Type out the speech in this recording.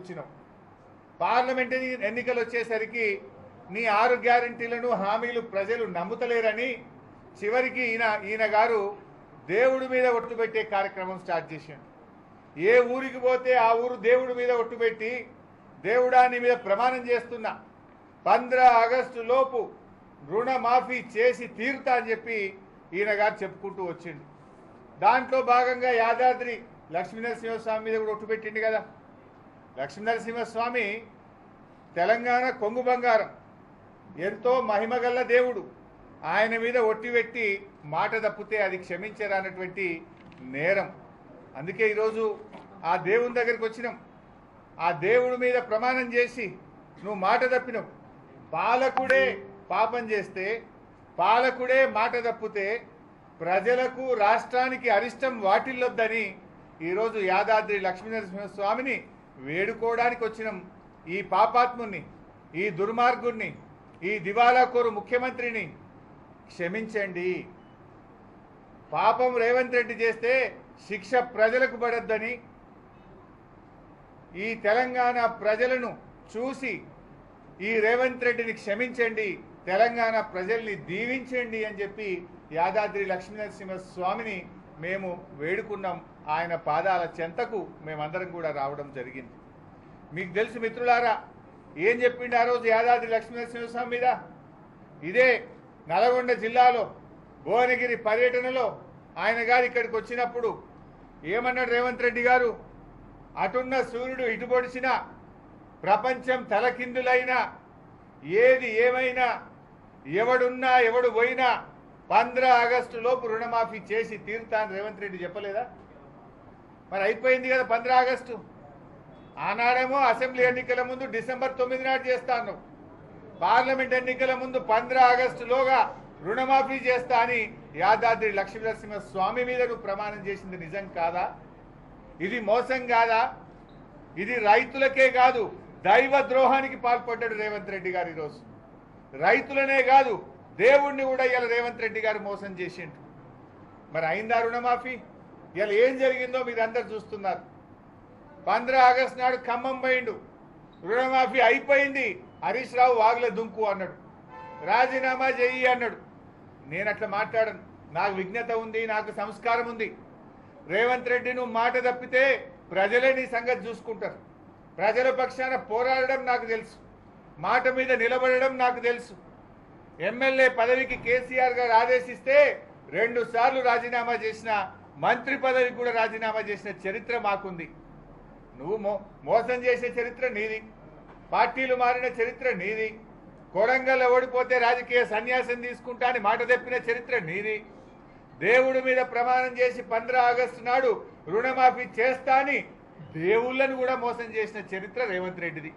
కూర్చున్నాం. పార్లమెంట్ ఎన్నికలు వచ్చేసరికి నీ 6 గ్యారంటీలను హామీలు ప్రజలు నమ్ముతలేరని చివరికి ఈయన గారు దేవుడి మీద ఒట్టు పెట్టే కార్యక్రమం స్టార్ట్ చేశాడు. ఏ ఊరికి పోతే ఆ ఊరు దేవుడి మీద ఒట్టు పెట్టి, దేవుడా నీ మీద ప్రమాణం చేస్తున్నా 15 ఆగస్టు లోపు రుణమాఫీ చేసి తీరుతా అని చెప్పి ఈయన గారు చెప్పుకుంటూ వచ్చిండు. దాంట్లో భాగంగా యాదాద్రి లక్ష్మీనరసింహస్వామి మీద కూడా ఒట్టు పెట్టిండు కదా. లక్ష్మీనరసింహస్వామి తెలంగాణ కొంగు బంగారం, ఎంతో మహిమగల్ల దేవుడు. ఆయన మీద ఒట్టి పెట్టి మాట తప్పితే అది క్షమించరానటువంటి నేరం. అందుకే ఈరోజు ఆ దేవుని దగ్గరికి వచ్చినాం. ఆ దేవుడి మీద ప్రమాణం చేసి నువ్వు మాట తప్పినావు. పాలకుడే పాపం చేస్తే, పాలకుడే మాట తప్పితే ప్రజలకు రాష్ట్రానికి అరిష్టం వాటిల్లొద్దని ఈరోజు యాదాద్రి లక్ష్మీనరసింహస్వామిని వేడుకోవడానికి వచ్చినాం. ఈ పాపాత్ముని, ఈ దుర్మార్గుణ్ణి, ఈ దివాలాకోరు ముఖ్యమంత్రిని క్షమించండి. పాపం రేవంత్ రెడ్డి చేస్తే శిక్ష ప్రజలకు పడొద్దని, ఈ తెలంగాణ ప్రజలను చూసి ఈ రేవంత్ రెడ్డిని క్షమించండి, తెలంగాణ ప్రజల్ని దీవించండి అని చెప్పి యాదాద్రి లక్ష్మీనరసింహస్వామిని మేము వేడుకున్నాం. ఆయన పాదాల చెంతకు మేమందరం కూడా రావడం జరిగింది. మీకు తెలుసు మిత్రులారా, ఏం చెప్పిండు ఆ రోజు యాదాద్రి లక్ష్మీనరసింహస్వామి మీద? ఇదే నల్గొండ జిల్లాలో భువనగిరి పర్యటనలో ఆయన గారు ఇక్కడికి వచ్చినప్పుడు ఏమన్నాడు రేవంత్ రెడ్డి గారు? అటున్న సూర్యుడు ఇటు పొడిచినా, ప్రపంచం తలకిందులైనా, ఏది ఏమైనా, ఎవడున్నా ఎవడు పోయినా 15 ఆగస్టు లోపు రుణమాఫీ చేసి తీరుతా అని రేవంత్ రెడ్డి చెప్పలేదా? మరి అయిపోయింది కదా 15 ఆగస్టు. ఆనాడేమో అసెంబ్లీ ఎన్నికల ముందు డిసెంబర్ 9 నాడు చేస్తాను, పార్లమెంట్ ఎన్నికల ముందు 15 ఆగస్టులోగా రుణమాఫీ చేస్తా అని యాదాద్రి లక్ష్మీనరసింహ స్వామి మీద నువ్వు ప్రమాణం చేసింది నిజం కాదా? ఇది మోసం కాదా? ఇది రైతులకే కాదు, దైవ ద్రోహానికి పాల్పడ్డాడు రేవంత్ రెడ్డి గారు. ఈరోజు రైతులనే కాదు, దేవుణ్ణి కూడా ఇలా రేవంత్ రెడ్డి గారు మోసం చేసిండు. మరి అయిందా రుణమాఫీ? ఇలా ఏం జరిగిందో మీరందరూ చూస్తున్నారు. 15 ఆగస్టు నాడు ఖమ్మం పోయిండు, రుణమాఫీ అయిపోయింది, హరీష్ రావు వాగుల దుంకు అన్నాడు, రాజీనామా చెయ్యి అన్నాడు. నేను అట్లా మాట్లాడను, నాకు విజ్ఞత ఉంది, నాకు సంస్కారం ఉంది. రేవంత్ రెడ్డి నువ్వు మాట తప్పితే ప్రజలే నీ సంగతి చూసుకుంటారు. ప్రజల పక్షాన పోరాడడం నాకు తెలుసు, మాట మీద నిలబడడం నాకు తెలుసు. ఎమ్మెల్యే పదవికి కేసీఆర్ గారు ఆదేశిస్తే 2 సార్లు రాజీనామా చేసిన, మంత్రి పదవికి కూడా రాజీనామా చేసిన చరిత్ర మాకుంది. నువ్వు మోసం చేసే చరిత్ర నీది, పార్టీలు మారిన చరిత్ర నీది, కొడంగల్ ఓడిపోతే రాజకీయ సన్యాసం తీసుకుంటా అని మాట తప్పిన చరిత్ర నీది, దేవుడి మీద ప్రమాణం చేసి 15 ఆగస్టు నాడు రుణమాఫీ చేస్తా అని దేవుళ్ళను కూడా మోసం చేసిన చరిత్ర రేవంత్ రెడ్డిది.